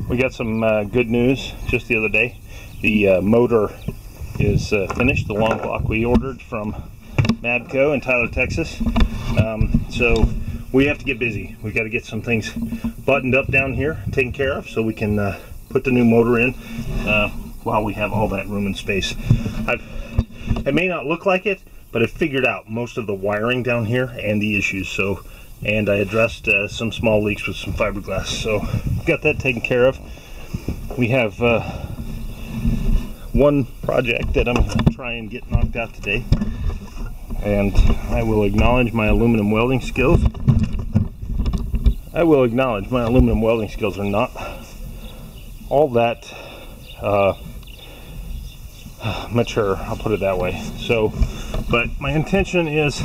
We got some good news just the other day. The motor is finished, the long block we ordered from Mabco in Tyler, Texas. So we have to get busy. We got to get some things buttoned up down here, taken care of, so we can put the new motor in while we have all that room and space. It may not look like it, but I figured out most of the wiring down here and the issues. And I addressed some small leaks with some fiberglass, so got that taken care of. We have one project that I'm going to try and get knocked out today, and I will acknowledge my aluminum welding skills. I will acknowledge my aluminum welding skills are not all that mature, I'll put it that way. So, but my intention is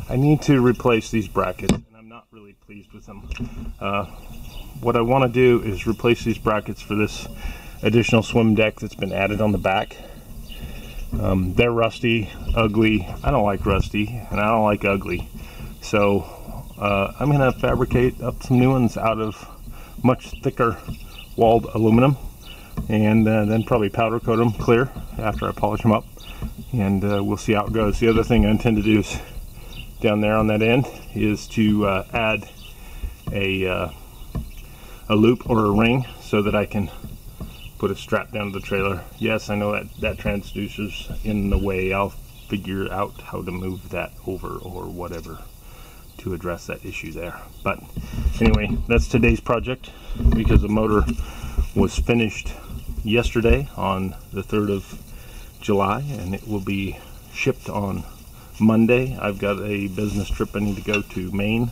I need to replace these brackets. Not really pleased with them. What I want to do is replace these brackets for this additional swim deck that's been added on the back. They're rusty, ugly. I don't like rusty and I don't like ugly, so I'm gonna fabricate up some new ones out of much thicker walled aluminum, and then probably powder coat them clear after I polish them up, and we'll see how it goes. The other thing I intend to do is down there on that end is to add a loop or a ring so that I can put a strap down to the trailer. Yes, I know that transducer's in the way. I'll figure out how to move that over or whatever to address that issue there. But anyway, that's today's project, because the motor was finished yesterday on the 3rd of July, and it will be shipped on Monday. I've got a business trip I need to go to Maine,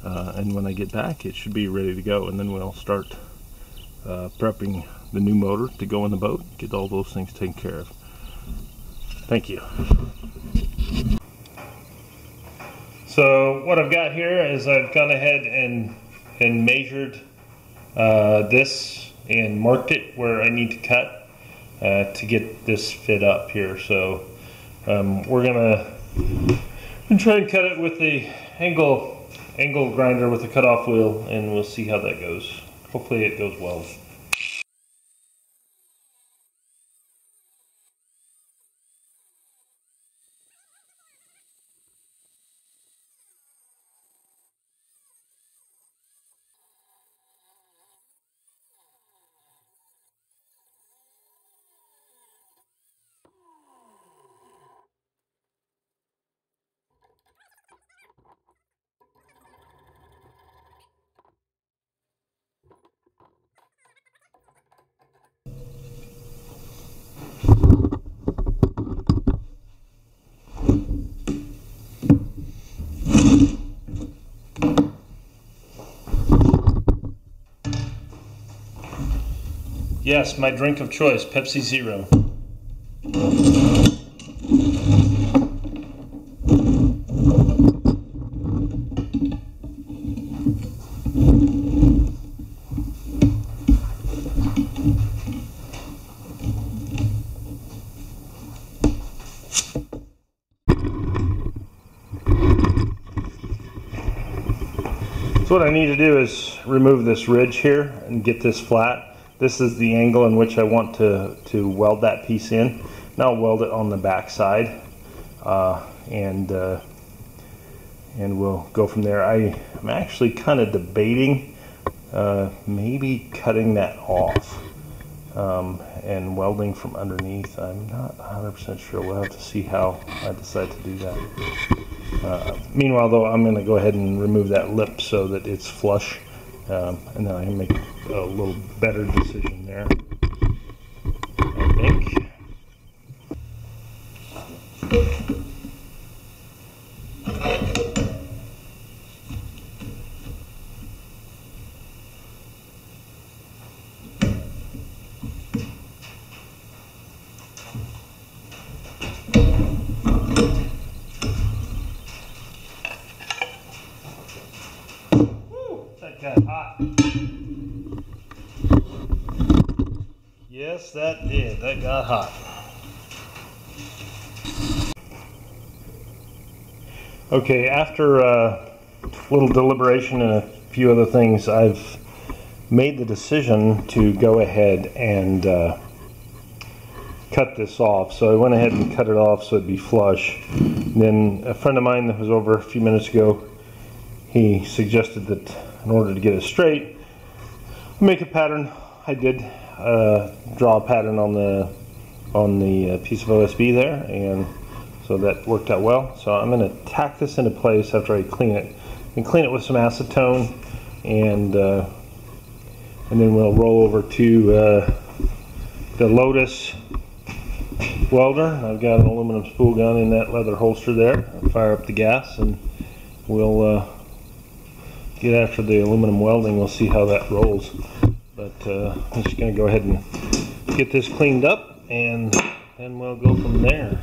and when I get back it should be ready to go, and then we'll start prepping the new motor to go in the boat, get all those things taken care of. Thank you. So what I've got here is I've gone ahead and measured this and marked it where I need to cut to get this fit up here. So we're gonna try and cut it with the angle grinder with the cutoff wheel, and we'll see how that goes. Hopefully it goes well. Yes, my drink of choice, Pepsi Zero. So what I need to do is remove this ridge here and get this flat. This is the angle in which I want to weld that piece in. Now I'll weld it on the back side, and we'll go from there. I'm actually kind of debating maybe cutting that off and welding from underneath. I'm not 100% sure. We'll have to see how I decide to do that. Meanwhile, though, I'm going to go ahead and remove that lip so that it's flush, and then I can make a little better decision there, I think. that got hot. Yes, that did. That got hot. Okay, after a little deliberation and a few other things, I've made the decision to go ahead and cut this off. So I went ahead and cut it off so it'd be flush. And then a friend of mine that was over a few minutes ago, he suggested that in order to get it straight, make a pattern. I did draw a pattern on the piece of OSB there, and so that worked out well. So I'm going to tack this into place after I clean it, and clean it with some acetone, and then we'll roll over to the Lotus welder. I've got an aluminum spool gun in that leather holster there. I'll fire up the gas, and we'll get after the aluminum welding. We'll see how that rolls. But I'm just going to go ahead and get this cleaned up, and then we'll go from there.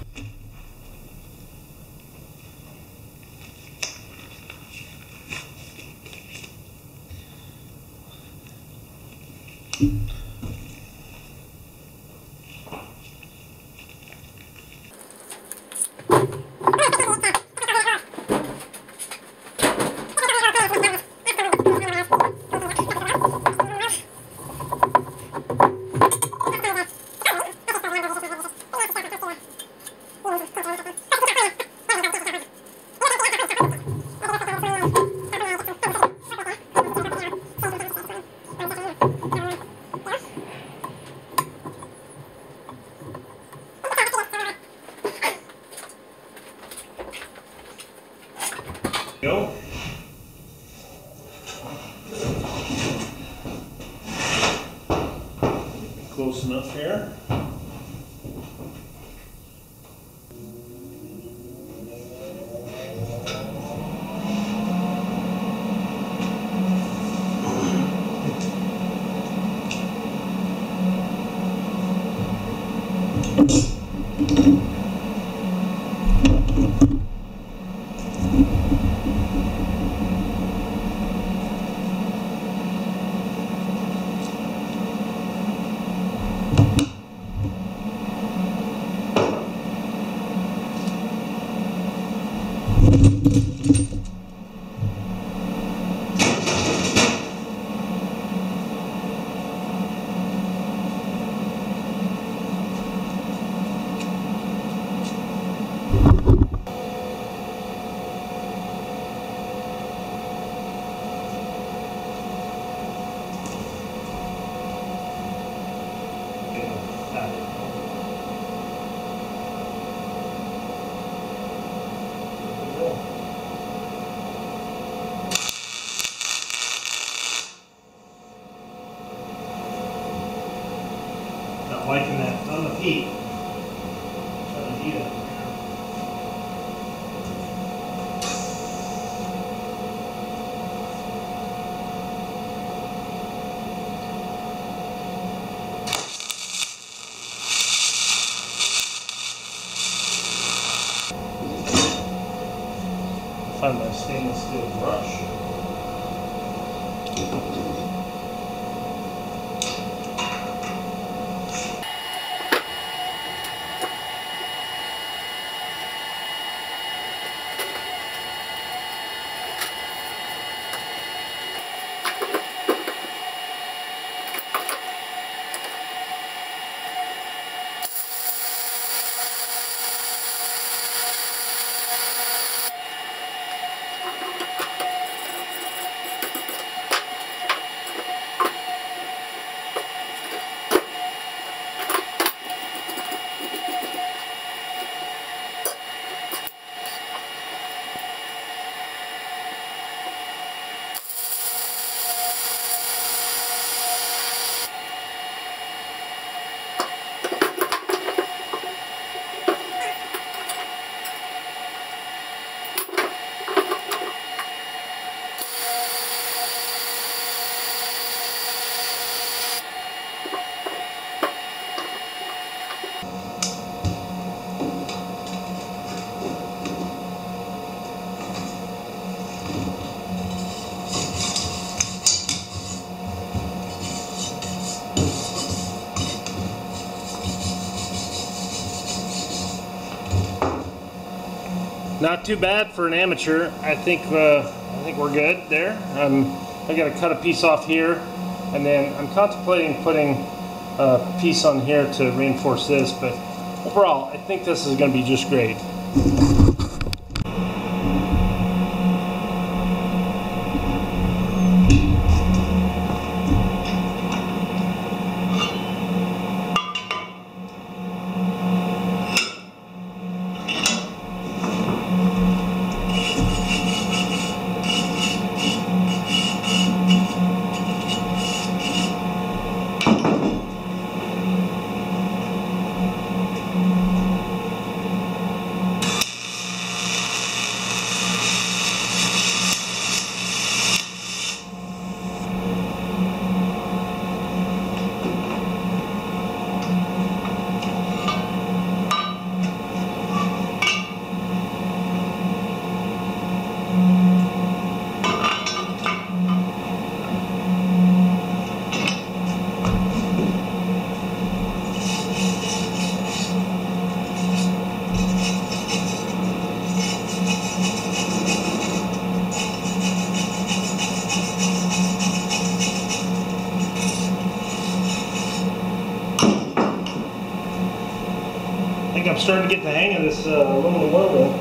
Go. Close enough here. Not liking that on the heat. Trying to heat it. Find my stainless steel brush. Not too bad for an amateur. I think we're good there. I got to cut a piece off here, and then I'm contemplating putting a piece on here to reinforce this, but overall I think this is going to be just great. I think I'm starting to get the hang of this aluminum welding.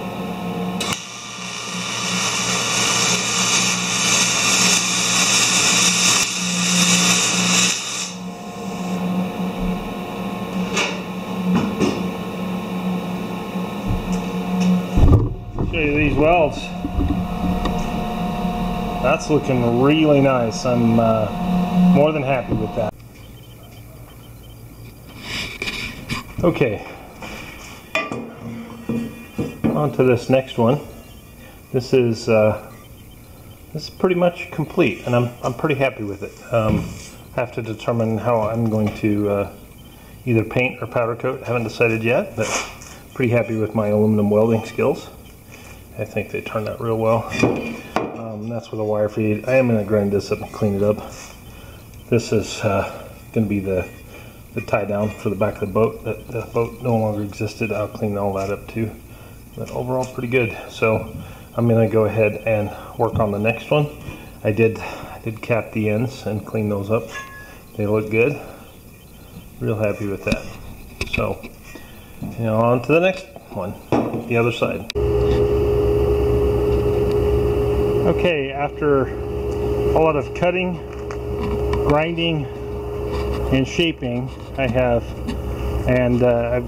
Show you these welds. That's looking really nice. I'm more than happy with that. Okay. On to this next one. This is pretty much complete, and I'm pretty happy with it. I have to determine how I'm going to either paint or powder coat. I haven't decided yet, but pretty happy with my aluminum welding skills. I think they turned out real well. That's with a wire feed. I am going to grind this up and clean it up. This is going to be the tie down for the back of the boat. The boat no longer existed. I'll clean all that up too. But overall pretty good. So I'm going to go ahead and work on the next one. I did cap the ends and clean those up. They look good. Real happy with that. So on to the next one, the other side. Okay, after a lot of cutting, grinding, and shaping, I've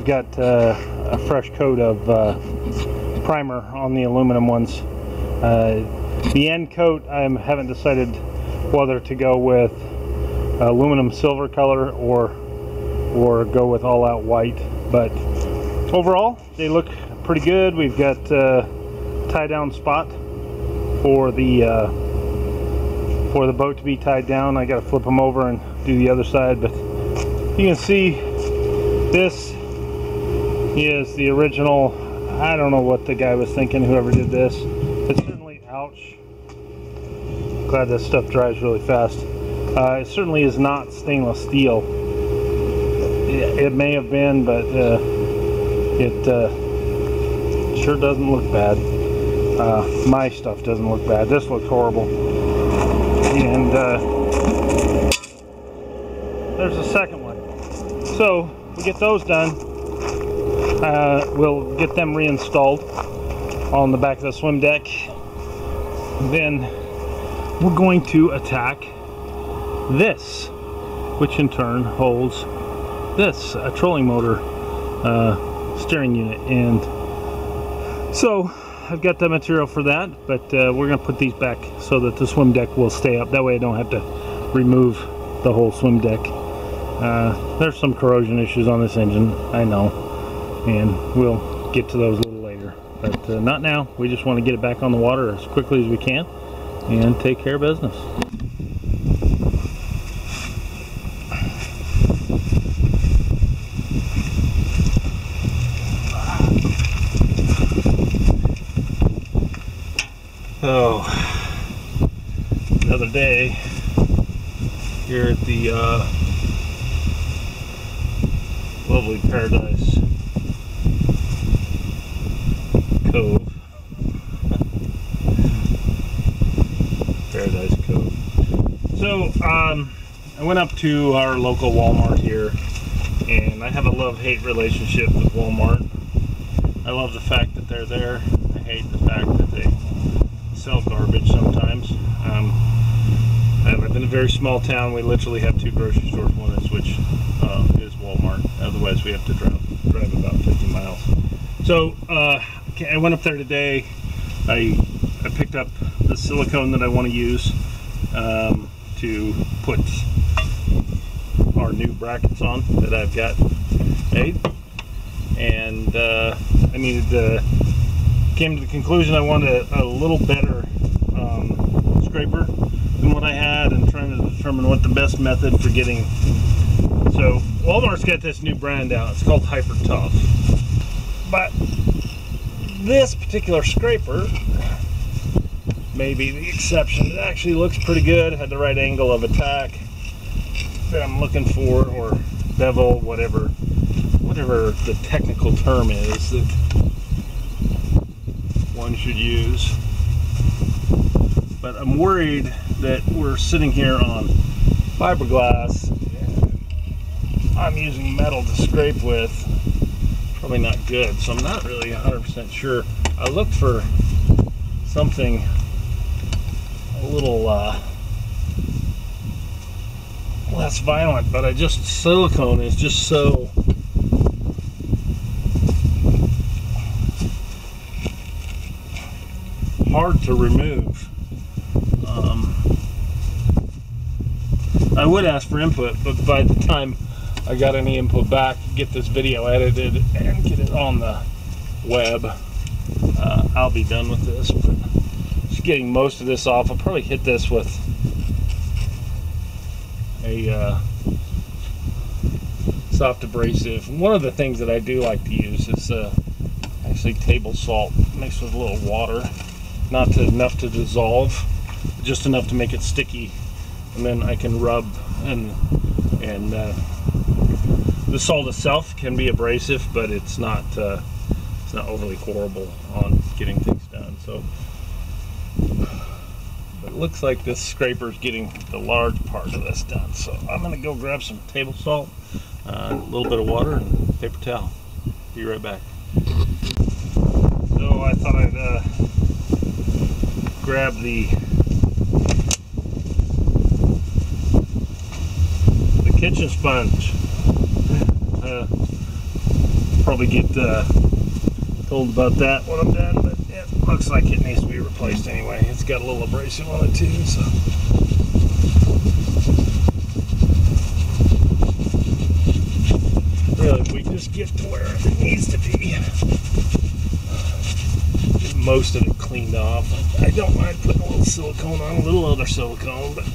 got a fresh coat of primer on the aluminum ones. The end coat, I haven't decided whether to go with aluminum silver color or go with all out white, but overall they look pretty good. We've got tie down spot for the boat to be tied down. I got to flip them over and do the other side, but you can see this is the original. I don't know what the guy was thinking, whoever did this. It's certainly, ouch, glad this stuff dries really fast. It certainly is not stainless steel. It may have been, but it sure doesn't look bad. My stuff doesn't look bad. This looks horrible. And there's a second one. So we get those done. We'll get them reinstalled on the back of the swim deck. Then we're going to attack this, which in turn holds this, a trolling motor steering unit. And so I've got the material for that, but we're going to put these back so that the swim deck will stay up. That way I don't have to remove the whole swim deck. There's some corrosion issues on this engine, I know, and we'll get to those a little later, but not now. We just want to get it back on the water as quickly as we can and take care of business. Oh, another day here at the lovely Paradise Cove. standardized code. So I went up to our local Walmart here, and I have a love-hate relationship with Walmart. I love the fact that they're there. I hate the fact that they sell garbage sometimes. I live in a very small town. We literally have 2 grocery stores, one of which is Walmart. Otherwise, we have to drive about 50 miles. So I went up there today. I picked up the silicone that I want to use to put our new brackets on that I've got made, and I needed to came to the conclusion I wanted a little better scraper than what I had, and trying to determine what the best method for getting. So Walmart's got this new brand out. It's called Hyper Tough, but this particular scraper may be the exception. It actually looks pretty good. Had the right angle of attack that I'm looking for, or bevel, whatever the technical term is that one should use. But I'm worried that we're sitting here on fiberglass and I'm using metal to scrape with. Probably not good, so I'm not really 100% sure. I looked for something a little less violent, but silicone is just so hard to remove. I would ask for input, but by the time I got any input back, get this video edited and get it on the web, I'll be done with this. But just getting most of this off. I'll probably hit this with a soft abrasive. One of the things that I do like to use is actually table salt mixed with a little water, not enough to dissolve, just enough to make it sticky, and then I can rub, and the salt itself can be abrasive, but it's not overly horrible on getting things done. So it looks like this scraper is getting the large part of this done. So I'm going to go grab some table salt, a little bit of water, and paper towel. Be right back. So I thought I'd grab the kitchen sponge. Probably get told about that when I'm done, but it looks like it needs to be replaced anyway. It's got a little abrasive on it too, so. Really, if we just get to where it needs to be, get most of it cleaned off. I don't mind putting a little silicone on, a little other silicone, but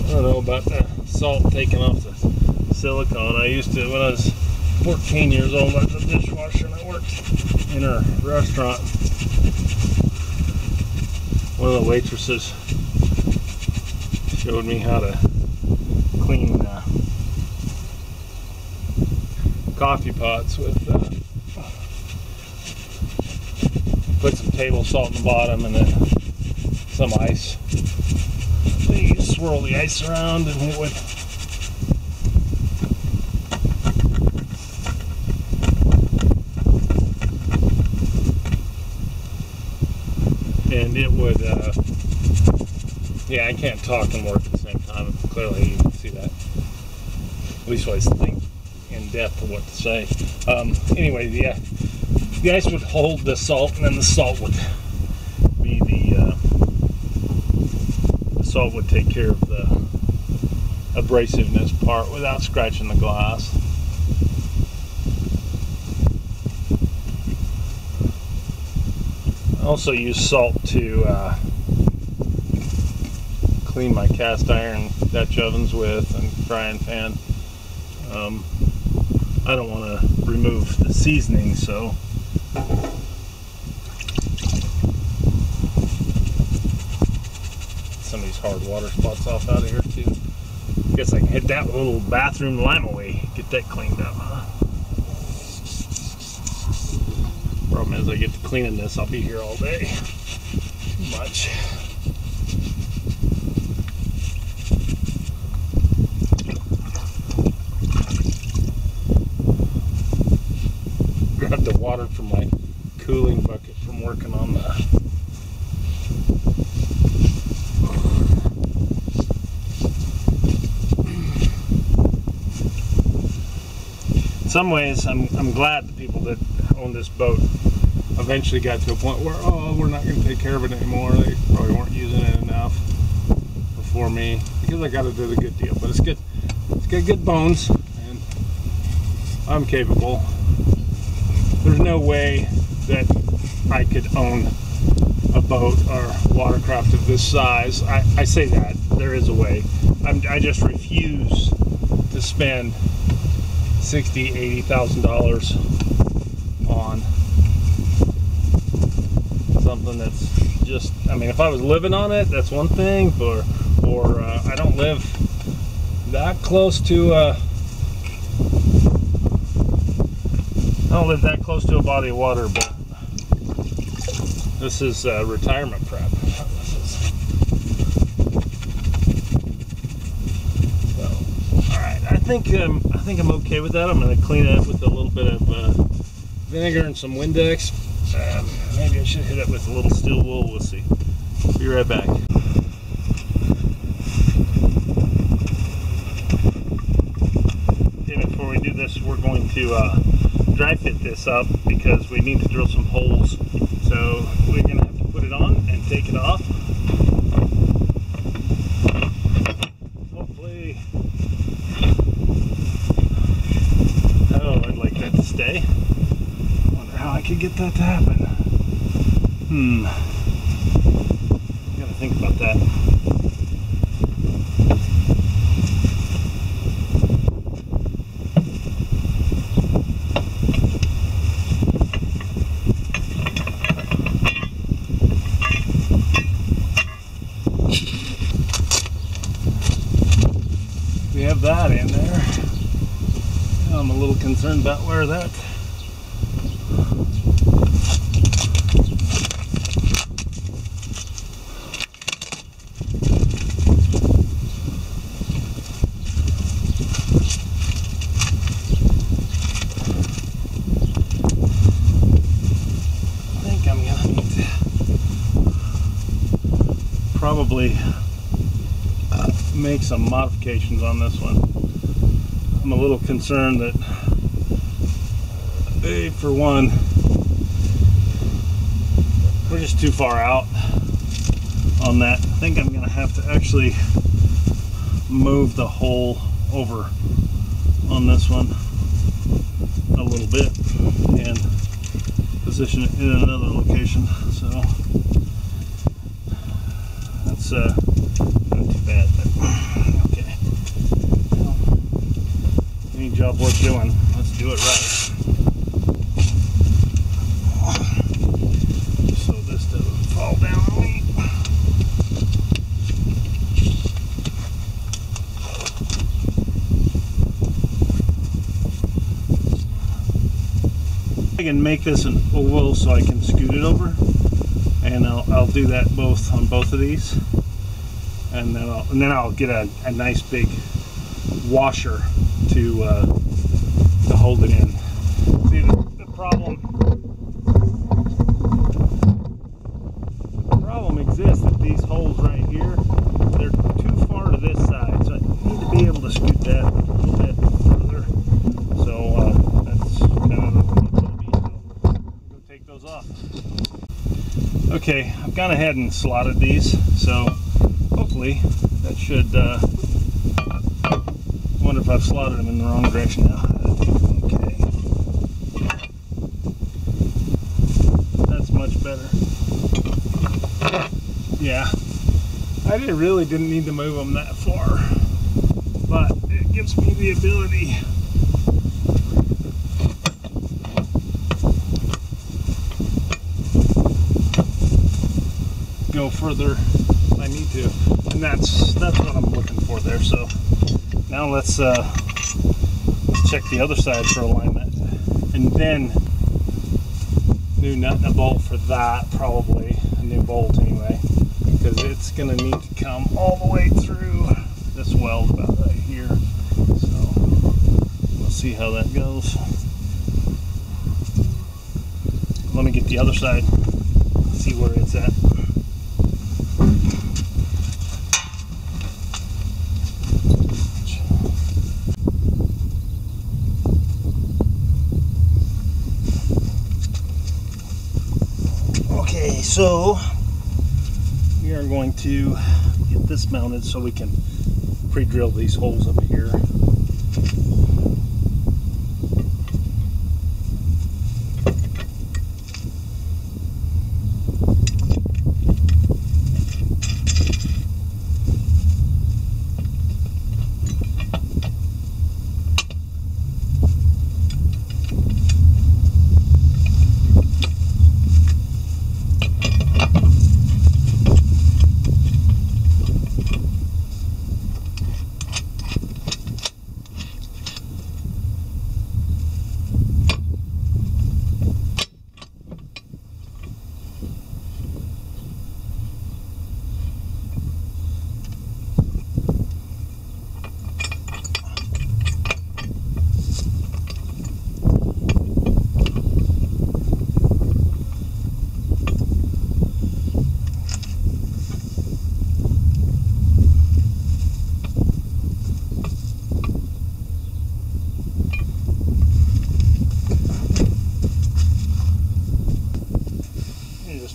I don't know about the salt taking off the silicone. I used to, when I was 14 years old, I was a dishwasher and I worked in a restaurant. One of the waitresses showed me how to clean coffee pots with, put some table salt in the bottom and then some ice. So you swirl the ice around and it would yeah, I can't talk and work at the same time. Clearly you can see that. At least I think in depth of what to say. Anyway, yeah, the ice would hold the salt, and then the salt would be the salt would take care of the abrasiveness part without scratching the glass. I also use salt to clean my cast iron Dutch ovens with and frying pan. I don't want to remove the seasoning, so some of these hard water spots off out of here too. I guess I can hit that with a little bathroom lime away, get that cleaned up, huh? problem is I get to cleaning this, I'll be here all day. Too much. Grab the water from my cooling bucket from working on the in some ways, I'm glad the people that own this boat eventually got to a point where, oh, we're not going to take care of it anymore. They probably weren't using it enough before me, because I got to do the good deal. But it's good. It's got good bones, and I'm capable. There's no way that I could own a boat or watercraft of this size. I say that there is a way. I just refuse to spend $60,000, $80,000 on something that's just, I mean, if I was living on it, that's one thing, or I don't live that close to I don't live that close to a body of water, but this is retirement prep. I think I'm okay with that. I'm going to clean it up with a little bit of vinegar and some Windex. Maybe I should hit it with a little steel wool. We'll see. Be right back. Okay, before we do this, we're going to dry fit this up because we need to drill some holes. So we're going to have to put it on and take it off. Hopefully. Oh, I'd like that to stay. Wonder how I could get that to happen. Gotta think about that. We have that in there. I'm a little concerned about where that I think I'm gonna need to probably make some modifications on this one. I'm a little concerned that, for one, we're just too far out on that. I think I'm going to have to actually move the hole over on this one a little bit and position it in another location. So that's not too bad, but okay. Well, any job worth doing, let's do it right. So this doesn't fall down on me. I can make this an oval so I can scoot it over, and I'll do that both on both of these, and then I'll get a nice big washer to hold it in. See, the problem exists that these holes right here, they're too far to this side, so I need to be able to scoot that a little bit further. So that's kind of the need to be. So go take those off. Okay, I've gone ahead and slotted these, so hopefully that should. I wonder if I've slotted them in the wrong direction now. Okay, that's much better. Yeah, I really didn't need to move them that far, but it gives me the ability to go further if I need to, and that's what I'm looking for there. So now let's check the other side for alignment, and then new nut and a bolt for that, probably a new bolt anyway, because it's going to need to come all the way through this weld about right here. So we'll see how that goes. Let me get the other side, see where it's at. Okay, so we are going to get this mounted so we can pre-drill these holes up here.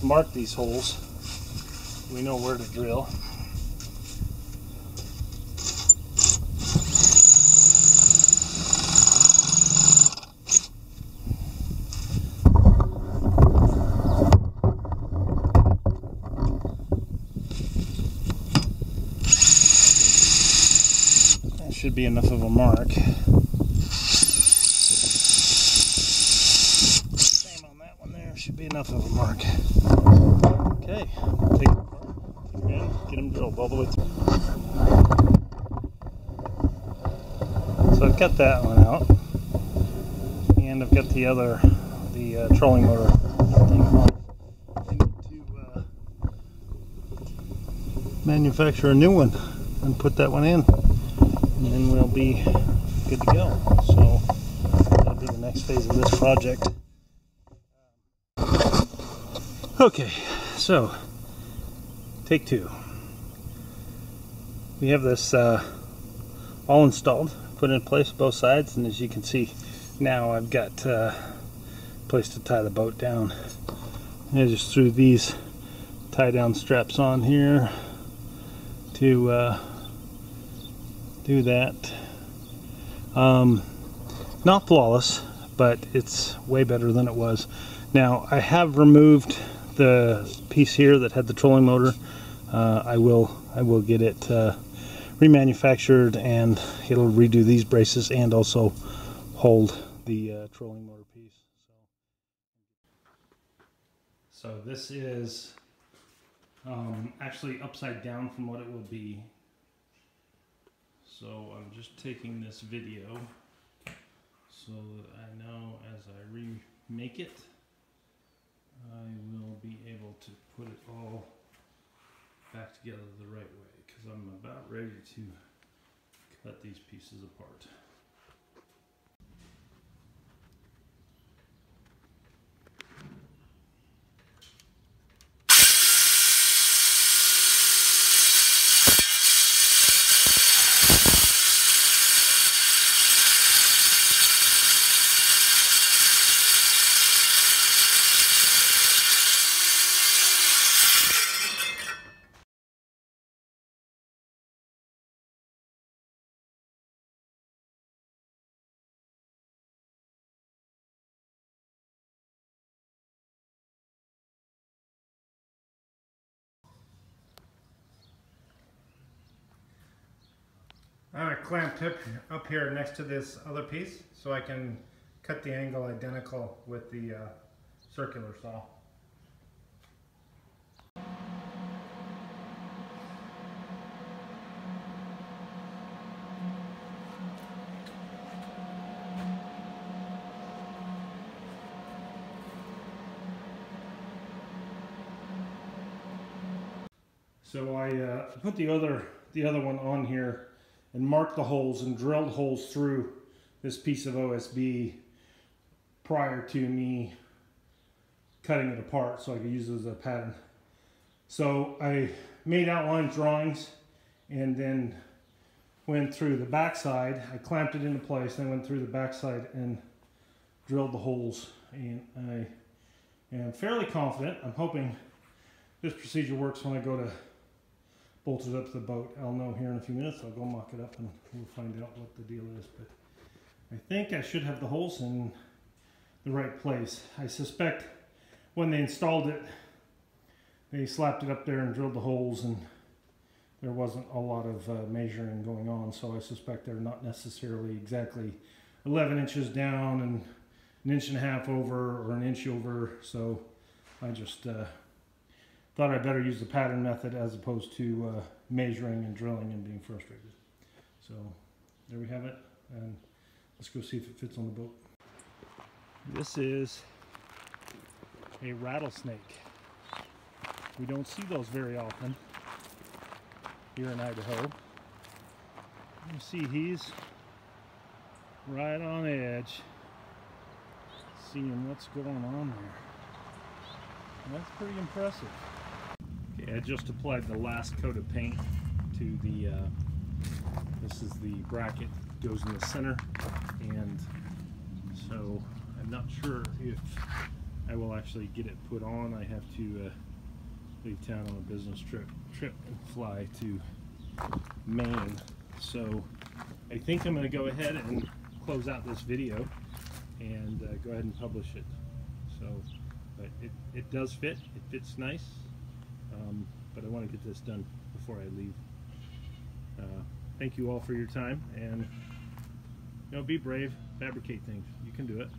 Mark these holes. We know where to drill. That should be enough of a mark. Same on that one there, should be enough of a mark. Okay, take it apart, take them in, get them drilled all the way through. So I've got that one out, and I've got the other, the trolling motor thing off. I need to manufacture a new one and put that one in, and then we'll be good to go. So that'll be the next phase of this project. Okay. So, take two. We have this all installed, put in place both sides, and as you can see now I've got a place to tie the boat down. I just threw these tie down straps on here to do that. Not flawless, but it's way better than it was. Now I have removed the piece here that had the trolling motor. I will get it remanufactured, and it'll redo these braces and also hold the trolling motor piece. So this is actually upside down from what it will be. So I'm just taking this video so that I know as I remake it, I will be able to put it all back together the right way, because I'm about ready to cut these pieces apart. I clamped up here next to this other piece so I can cut the angle identical with the circular saw. So I put the other one on here and marked the holes and drilled holes through this piece of OSB prior to me cutting it apart so I could use it as a pattern. So I made outline drawings and then went through the backside. I clamped it into place, then went through the backside and drilled the holes. And I am fairly confident. I'm hoping this procedure works when I go to bolt it up to the boat. I'll know here in a few minutes. I'll go mock it up and we'll find out what the deal is. But I think I should have the holes in the right place. I suspect when they installed it, they slapped it up there and drilled the holes, and there wasn't a lot of measuring going on, so I suspect they're not necessarily exactly 11 inches down and an inch and a half over or an inch over. So I just thought I'd better use the pattern method as opposed to measuring and drilling and being frustrated. So there we have it, and let's go see if it fits on the boat. This is a rattlesnake. We don't see those very often here in Idaho. You see he's right on edge, seeing what's going on there. And that's pretty impressive. Okay, I just applied the last coat of paint to the, this is the bracket, goes in the center, and so I'm not sure if I will actually get it put on. I have to leave town on a business trip and fly to Maine. So I think I'm going to go ahead and close out this video and go ahead and publish it. So, but it does fit. It fits nice. But I want to get this done before I leave. Thank you all for your time, and be brave, fabricate things. You can do it.